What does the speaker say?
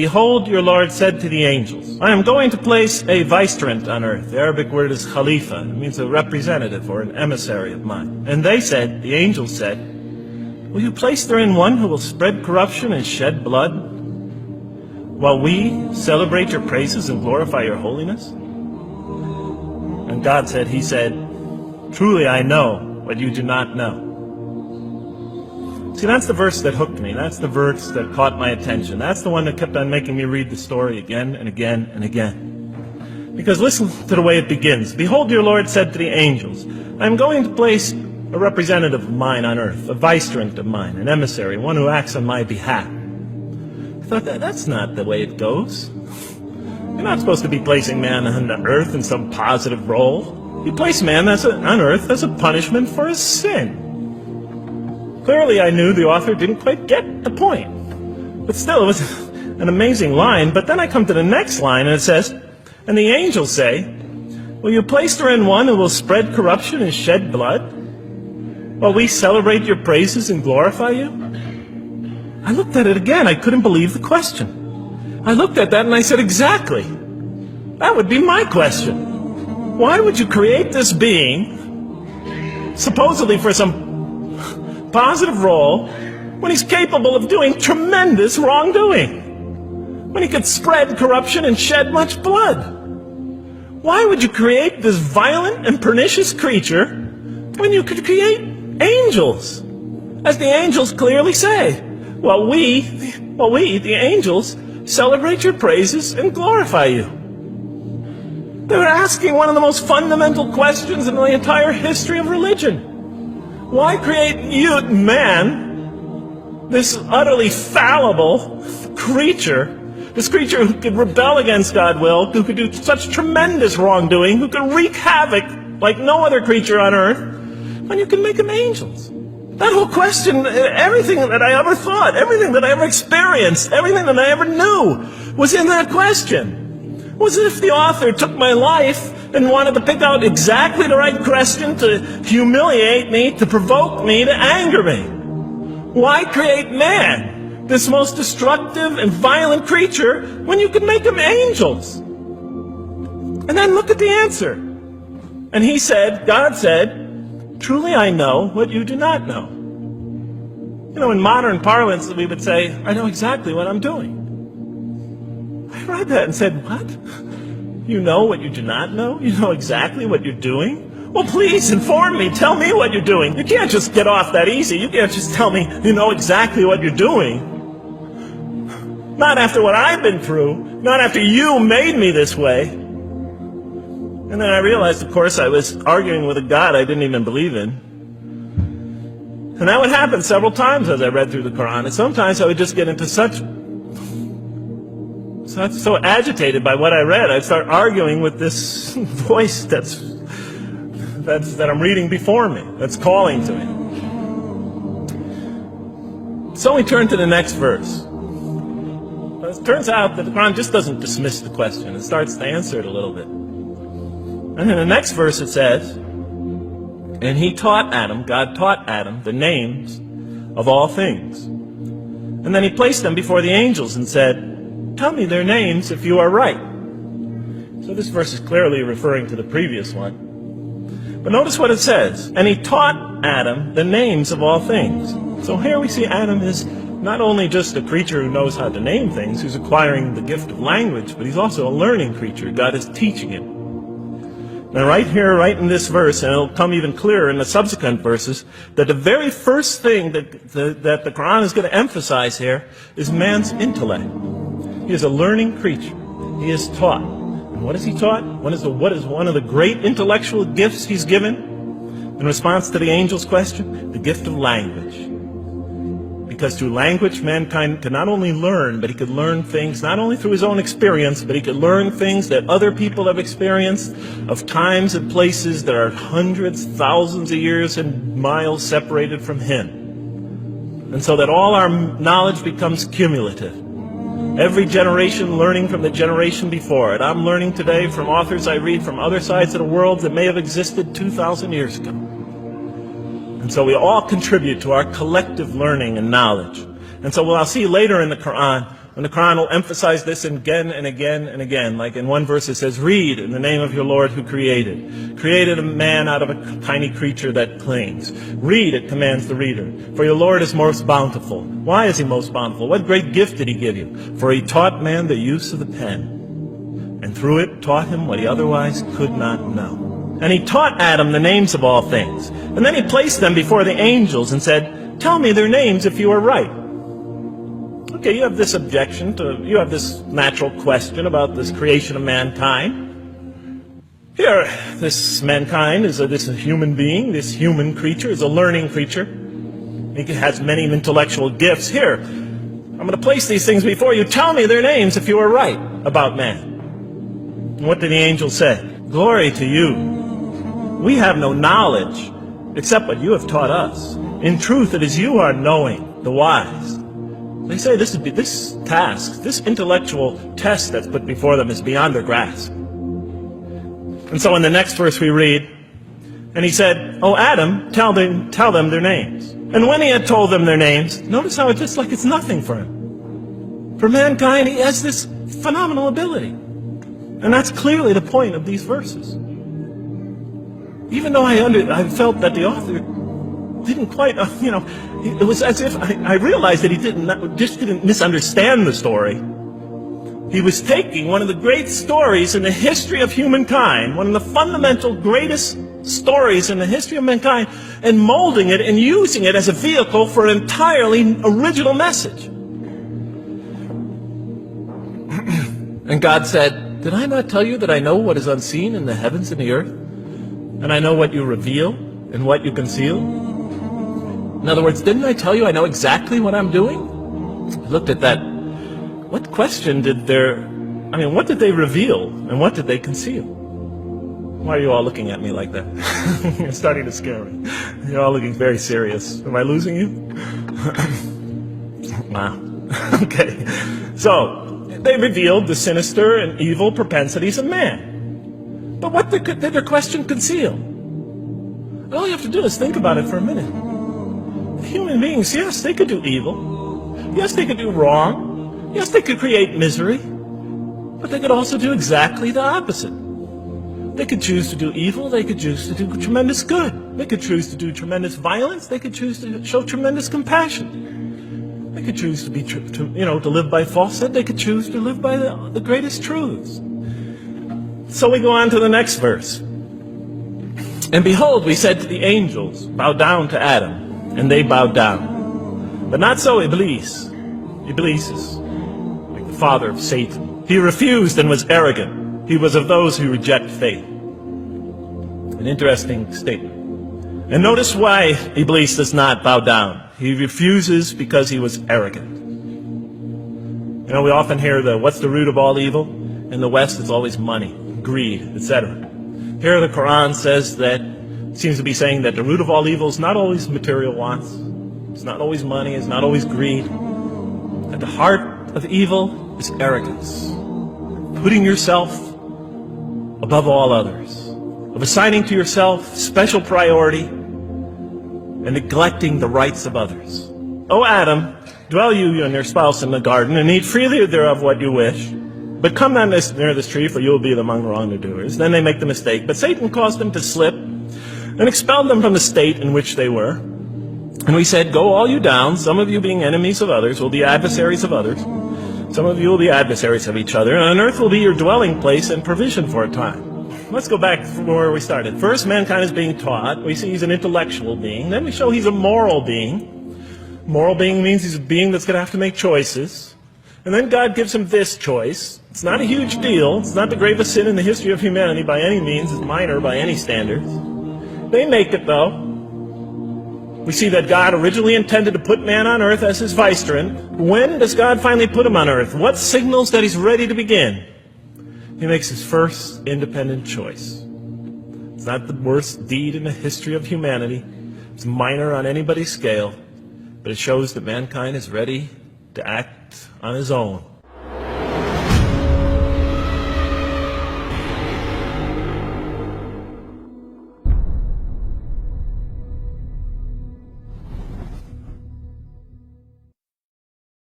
"Behold, your Lord said to the angels, I am going to place a vicegerent on earth." The Arabic word is khalifa. It means a representative or an emissary of mine. "And they said," the angels said, "Will you place therein one who will spread corruption and shed blood, while we celebrate your praises and glorify your holiness?" And God said, He said, "Truly I know what you do not know." See, that's the verse that hooked me. That's the verse that caught my attention. That's the one that kept on making me read the story again and again and again. Because listen to the way it begins. "Behold, your Lord said to the angels, I am going to place a representative of mine on earth, a vicegerent of mine, an emissary, one who acts on my behalf." I thought, that's not the way it goes. You're not supposed to be placing man on the earth in some positive role. You place man on earth as a punishment for his sin. Clearly, I knew the author didn't quite get the point. But still, it was an amazing line. But then I come to the next line, and it says, "And the angels say, will you place therein one who will spread corruption and shed blood, while we celebrate your praises and glorify you?" I looked at it again. I couldn't believe the question. I looked at that and I said, exactly. That would be my question. Why would you create this being, supposedly for some positive role, when he's capable of doing tremendous wrongdoing? When he could spread corruption and shed much blood? Why would you create this violent and pernicious creature when you could create angels? As the angels clearly say, well, we, the angels, celebrate your praises and glorify you. They were asking one of the most fundamental questions in the entire history of religion. Why create you, man, this utterly fallible creature, this creature who could rebel against God's will, who could do such tremendous wrongdoing, who could wreak havoc like no other creature on earth, when you can make them angels? That whole question, everything that I ever thought, everything that I ever experienced, everything that I ever knew was in that question. It was as if the author took my life and wanted to pick out exactly the right question to humiliate me, to provoke me, to anger me. Why create man, this most destructive and violent creature, when you could make them angels? And then look at the answer. And he said, God said, "Truly I know what you do not know." You know, in modern parlance, we would say, "I know exactly what I'm doing." I read that and said, what? You know what you do not know? You know exactly what you're doing? Well, please inform me. Tell me what you're doing. You can't just get off that easy. You can't just tell me you know exactly what you're doing. Not after what I've been through. Not after you made me this way. And then I realized, of course, I was arguing with a God I didn't even believe in. And that would happen several times as I read through the Quran. And sometimes I would just get into so agitated by what I read, I'd start arguing with this voice that I'm reading before me, that's calling to me. So we turn to the next verse. Well, it turns out that the Quran just doesn't dismiss the question. It starts to answer it a little bit. And in the next verse it says, "And he taught Adam," God taught Adam, "the names of all things. And then he placed them before the angels and said, tell me their names if you are right." So this verse is clearly referring to the previous one. But notice what it says. "And he taught Adam the names of all things." So here we see Adam is not only just a creature who knows how to name things, who's acquiring the gift of language, but he's also a learning creature. God is teaching him. Now right here, right in this verse, and it'll come even clearer in the subsequent verses, that the very first thing that the Quran is going to emphasize here is man's intellect. He is a learning creature. He is taught. And what is he taught? What is one of the great intellectual gifts he's given in response to the angel's question? The gift of language. Because through language, mankind can not only learn, but he could learn things not only through his own experience, but he could learn things that other people have experienced of times and places that are hundreds, thousands of years and miles separated from him. And so that all our knowledge becomes cumulative. Every generation learning from the generation before it. I'm learning today from authors I read from other sides of the world that may have existed 2,000 years ago. And so we all contribute to our collective learning and knowledge. And so what I'll see later in the Quran, And the Quran will emphasize this again and again and again. Like in one verse it says, read in the name of your Lord who created a man out of a tiny creature that clings. Read, it commands the reader. For your Lord is most bountiful. Why is he most bountiful? What great gift did he give you? For he taught man the use of the pen, and through it taught him what he otherwise could not know. And he taught Adam the names of all things. And then he placed them before the angels and said, tell me their names if you are right. Okay, you have this objection you have this natural question about this creation of mankind. Here, this mankind is this human being, this human creature is a learning creature. He has many intellectual gifts. Here, I'm going to place these things before you. Tell me their names if you are right about man. And what did the angel say? Glory to you. We have no knowledge except what you have taught us. In truth, it is you who are knowing, the wise. They say this task, this intellectual test that's put before them is beyond their grasp. And so in the next verse we read, and he said, oh Adam, tell them their names. And when he had told them their names, notice how it's just like it's nothing for him. For mankind, he has this phenomenal ability. And that's clearly the point of these verses. Even though I felt that the author didn't quite, it was as if I realized that he didn't misunderstand the story. He was taking one of the great stories in the history of humankind, one of the fundamental greatest stories in the history of mankind, and molding it and using it as a vehicle for an entirely original message. And God said, did I not tell you that I know what is unseen in the heavens and the earth? And I know what you reveal and what you conceal? In other words, didn't I tell you I know exactly what I'm doing? I looked at that. What question what did they reveal and what did they conceal? Why are you all looking at me like that? You're starting to scare me. You're all looking very serious. Am I losing you? Wow. Okay. So, they revealed the sinister and evil propensities of man. But what did their question conceal? All you have to do is think about it for a minute. Human beings, yes, they could do evil. Yes, they could do wrong. Yes, they could create misery. But they could also do exactly the opposite. They could choose to do evil. They could choose to do tremendous good. They could choose to do tremendous violence. They could choose to show tremendous compassion. They could choose to live by falsehood. They could choose to live by the greatest truths. So we go on to the next verse. And behold, we said to the angels, bow down to Adam. And they bowed down. But not so Iblis. Iblis is like the father of Satan. He refused and was arrogant. He was of those who reject faith. An interesting statement. And notice why Iblis does not bow down. He refuses because he was arrogant. You know, we often hear what's the root of all evil? In the West, it's always money, greed, etc. Here the Quran says that, seems to be saying that the root of all evil is not always material wants. It's not always money, it's not always greed. At the heart of evil is arrogance. Putting yourself above all others. Of assigning to yourself special priority and neglecting the rights of others. O Adam, dwell you and your spouse in the garden, and eat freely thereof what you wish. But come not near this tree, for you will be among the wrongdoers. Then they make the mistake. But Satan caused them to slip and expelled them from the state in which they were. And we said, go all you down, some of you being enemies of others, will be adversaries of others. Some of you will be adversaries of each other, and on earth will be your dwelling place and provision for a time. Let's go back from where we started. First, mankind is being taught. We see he's an intellectual being. Then we show he's a moral being. Moral being means he's a being that's going to have to make choices. And then God gives him this choice. It's not a huge deal. It's not the gravest sin in the history of humanity by any means. It's minor by any standards. They make it, though. We see that God originally intended to put man on earth as his vicegerent. When does God finally put him on earth? What signals that he's ready to begin? He makes his first independent choice. It's not the worst deed in the history of humanity. It's minor on anybody's scale. But it shows that mankind is ready to act on his own.